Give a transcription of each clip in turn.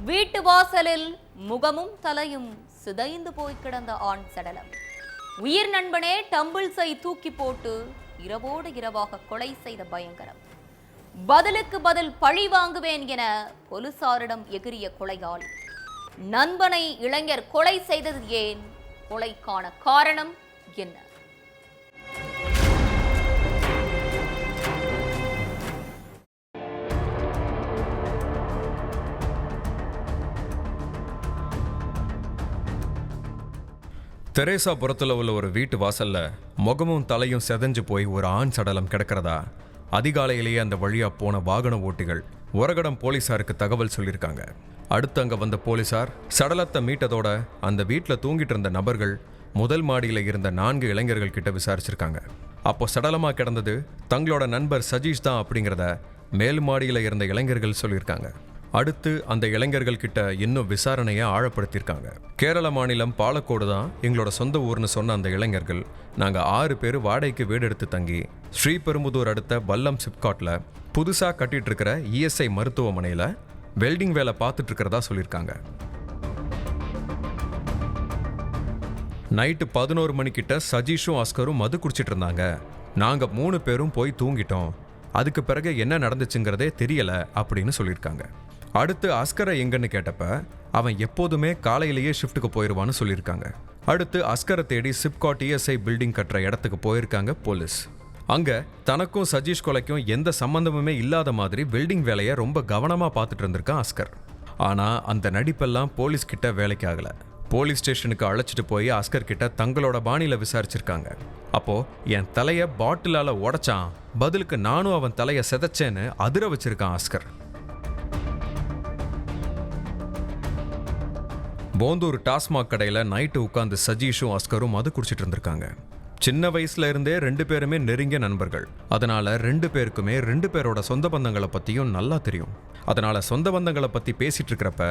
வீட்டு வாசலில் முகமும் தலையும் சிதைந்து போய் கிடந்த ஆண் சடலம். உயிர் நண்பனே டம்பிள்ஸை தூக்கி போட்டு இரவோடு இரவாக கொலை செய்த பயங்கரம். பதிலுக்கு பதில் பழி வாங்குவேன் என போலீசாரிடம் எகிரிய கொலையாளி. நண்பனை இளைஞர் கொலை செய்தது ஏன்? கொலைக்கான காரணம் என்ன? தெரேசாபுரத்தில் உள்ள ஒரு வீட்டு வாசல்ல முகமும் தலையும் செதஞ்சு போய் ஒரு ஆண் சடலம் கிடக்கிறதா அதிகாலையிலேயே அந்த வழியா போன வாகன ஓட்டிகள் உரகடம் போலீசாருக்கு தகவல் சொல்லியிருக்காங்க. அடுத்து அங்க வந்த போலீசார் சடலத்தை மீட்டதோட அந்த வீட்டில் தூங்கிட்டு இருந்த நபர்கள் முதல் மாடியில் இருந்த 4 இளைஞர்கள் கிட்ட விசாரிச்சிருக்காங்க. அப்போ சடலமா கிடந்தது தங்களோட நண்பர் சஜீஷ் தான் அப்படிங்கிறத மேல் மாடியில் இருந்த இளைஞர்கள் சொல்லியிருக்காங்க. அடுத்து அந்த இளைஞர்கள் கிட்ட இன்னும் விசாரணையை ஆழப்படுத்தியிருக்காங்க. கேரள மாநிலம் பாலக்கோடு தான் எங்களோட சொந்த ஊர்னு சொன்ன அந்த இளைஞர்கள் நாங்கள் 6 பேர் வாடகைக்கு வீடு எடுத்து தங்கி ஸ்ரீபெரும்புதூர் அடுத்த வல்லம் சிப்காட்ல புதுசாக கட்டிட்டு இருக்கிற இஎஸ்ஐ மருத்துவமனையில் வெல்டிங் வேலை பார்த்துட்டு இருக்கிறதா சொல்லியிருக்காங்க. நைட்டு 11 மணிக்கிட்ட சஜீஷும் அஸ்கரும் மது குடிச்சிட்டு இருந்தாங்க. நாங்கள் 3 பேரும் போய் தூங்கிட்டோம். அதுக்கு பிறகு என்ன நடந்துச்சுங்கிறதே தெரியல அப்படின்னு சொல்லியிருக்காங்க. அடுத்து அஸ்கரை எங்கன்னு கேட்டப்ப அவன் எப்போதுமே காலையிலேயே ஷிஃப்ட்டுக்கு போயிடுவான்னு சொல்லியிருக்காங்க. அடுத்து அஸ்கரை தேடி சிப்காட் இஎஸ்ஐ பில்டிங் கட்டுற இடத்துக்கு போயிருக்காங்க போலீஸ். அங்க தனக்கும் சஜீஷ் கொலைக்கும் எந்த சம்பந்தமுமே இல்லாத மாதிரி பில்டிங் வேலையை ரொம்ப கவனமா பார்த்துட்டு இருந்திருக்கான் அஸ்கர். ஆனா அந்த நடிப்பெல்லாம் போலீஸ் கிட்ட வேலைக்கு ஆகல. போலீஸ் ஸ்டேஷனுக்கு அழைச்சிட்டு போய் அஸ்கர் கிட்ட தங்களோட பாணியில விசாரிச்சிருக்காங்க. அப்போ என் தலைய பாட்டிலால உடைச்சான், பதிலுக்கு நானும் அவன் தலைய செதைச்சேன்னு அதிர வச்சிருக்கான் அஸ்கர். போந்தூர் டாஸ்மாக் கடையில் நைட்டு உட்காந்து சஜீஷும் அஸ்கரும் மது குடிச்சிட்டு இருந்திருக்காங்க. சின்ன வயசுல இருந்தே 2 பேருமே நெருங்கிய நண்பர்கள். அதனால 2 பேருக்குமே 2 பேரோட சொந்த பந்தங்களை பத்தியும் நல்லா தெரியும். அதனால சொந்த பந்தங்களை பத்தி பேசிட்டு இருக்கிறப்ப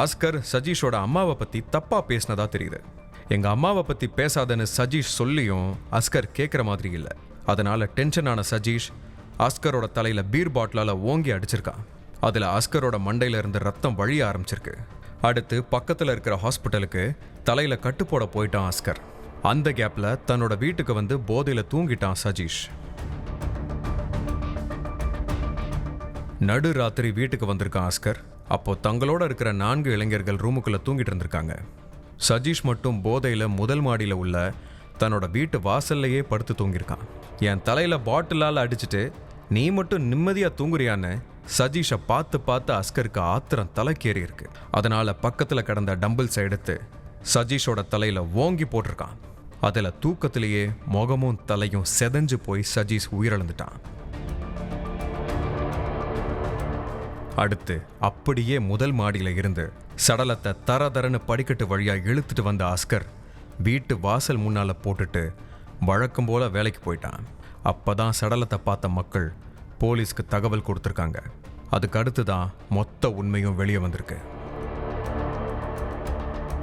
அஸ்கர் சஜீஷோட அம்மாவை பத்தி தப்பா பேசினதா தெரியுது. எங்க அம்மாவை பத்தி பேசாதன்னு சஜீஷ் சொல்லியும் அஸ்கர் கேட்குற மாதிரி இல்லை. அதனால டென்ஷனான சஜீஷ் அஸ்கரோட தலையில பீர் பாட்டிலால ஓங்கி அடிச்சிருக்கான். அதுல அஸ்கரோட மண்டையில இருந்து ரத்தம் வழிய ஆரம்பிச்சிருக்கு. அடுத்து பக்கத்தில் இருக்கிற ஹாஸ்பிட்டலுக்கு தலையில கட்டு போட போயிட்டான் அஸ்கர். அந்த கேப்ல தன்னோட வீட்டுக்கு வந்து போதையில தூங்கிட்டான் சஜீஷ். நடு ராத்திரி வீட்டுக்கு வந்திருக்கான் அஸ்கர். அப்போ தங்களோட இருக்கிற 4 இளைஞர்கள் ரூமுக்குள்ள தூங்கிட்டு இருந்திருக்காங்க. சஜீஷ் மட்டும் போதையில முதல் மாடியில உள்ள தன்னோட வீட்டு வாசல்லையே படுத்து தூங்கியிருக்கான். என் தலையில பாட்டிலால் அடிச்சுட்டு நீ மட்டும் நிம்மதியா தூங்குறியான்னு சஜீஷை பார்த்து அஸ்கருக்கு ஆத்திரம் தலைக்கேறி இருக்கு. அதனால பக்கத்துல கிடந்த டம்பிள்ஸை எடுத்து சஜீஷோட தலையில ஓங்கி போட்டிருக்கான். அதுல தூக்கத்திலேயே முகமும் தலையும் செதஞ்சு போய் சஜீஷ் உயிரிழந்துட்டான். அடுத்து அப்படியே முதல் மாடியில இருந்து சடலத்தை தரதரன்னு படிக்கட்டு வழியா இழுத்துட்டு வந்த அஸ்கர் வீட்டு வாசல் முன்னால போட்டுட்டு வழக்கம் போல வேலைக்கு போயிட்டான். அப்பதான் சடலத்தை பார்த்த மக்கள் போலீஸ்க்கு தகவல் கொடுத்துருக்காங்க. அதுக்கு அடுத்து தான் மொத்த உண்மையும் வெளியே வந்திருக்கு.